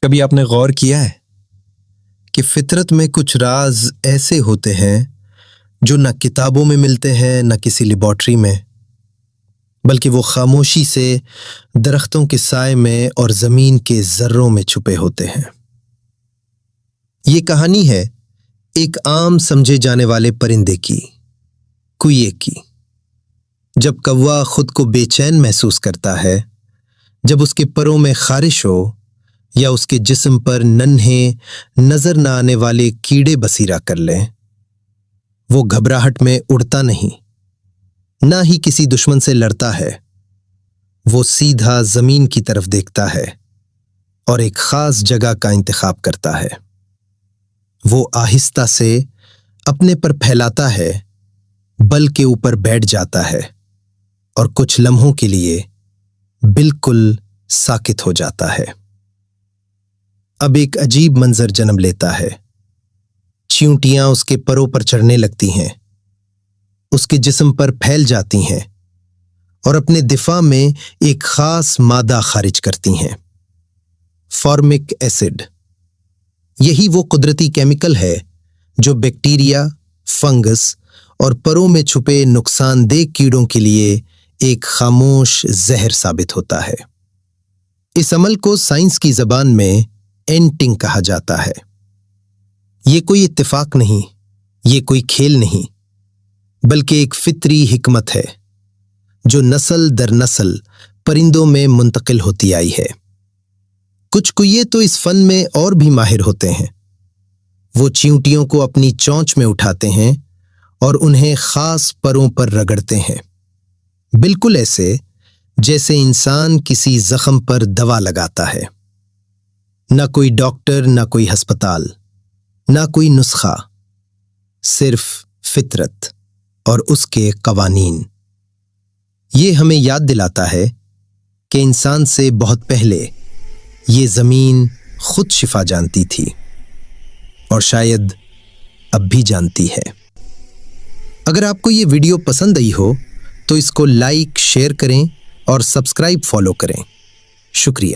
کبھی آپ نے غور کیا ہے کہ فطرت میں کچھ راز ایسے ہوتے ہیں جو نہ کتابوں میں ملتے ہیں نہ کسی لیبارٹری میں، بلکہ وہ خاموشی سے درختوں کے سائے میں اور زمین کے ذروں میں چھپے ہوتے ہیں۔ یہ کہانی ہے ایک عام سمجھے جانے والے پرندے کی، کوئے کی۔ جب کوا خود کو بے چین محسوس کرتا ہے، جب اس کے پروں میں خارش ہو یا اس کے جسم پر ننھے نظر نہ آنے والے کیڑے بسیرا کر لیں، وہ گھبراہٹ میں اڑتا نہیں، نہ ہی کسی دشمن سے لڑتا ہے۔ وہ سیدھا زمین کی طرف دیکھتا ہے اور ایک خاص جگہ کا انتخاب کرتا ہے۔ وہ آہستہ سے اپنے پر پھیلاتا ہے، بل کے اوپر بیٹھ جاتا ہے اور کچھ لمحوں کے لیے بالکل ساکت ہو جاتا ہے۔ اب ایک عجیب منظر جنم لیتا ہے۔ چیونٹیاں اس کے پروں پر چڑھنے لگتی ہیں، اس کے جسم پر پھیل جاتی ہیں اور اپنے دفاع میں ایک خاص مادہ خارج کرتی ہیں، فارمک ایسڈ۔ یہی وہ قدرتی کیمیکل ہے جو بیکٹیریا، فنگس اور پروں میں چھپے نقصان دہ کیڑوں کے لیے ایک خاموش زہر ثابت ہوتا ہے۔ اس عمل کو سائنس کی زبان میں اینٹنگ کہا جاتا ہے۔ یہ کوئی اتفاق نہیں، یہ کوئی کھیل نہیں، بلکہ ایک فطری حکمت ہے جو نسل در نسل پرندوں میں منتقل ہوتی آئی ہے۔ کچھ کوئے تو اس فن میں اور بھی ماہر ہوتے ہیں۔ وہ چیونٹیوں کو اپنی چونچ میں اٹھاتے ہیں اور انہیں خاص پروں پر رگڑتے ہیں، بالکل ایسے جیسے انسان کسی زخم پر دوا لگاتا ہے۔ نہ کوئی ڈاکٹر، نہ کوئی ہسپتال، نہ کوئی نسخہ، صرف فطرت اور اس کے قوانین۔ یہ ہمیں یاد دلاتا ہے کہ انسان سے بہت پہلے یہ زمین خود شفا جانتی تھی اور شاید اب بھی جانتی ہے۔ اگر آپ کو یہ ویڈیو پسند آئی ہو تو اس کو لائک، شیئر کریں اور سبسکرائب فالو کریں۔ شکریہ۔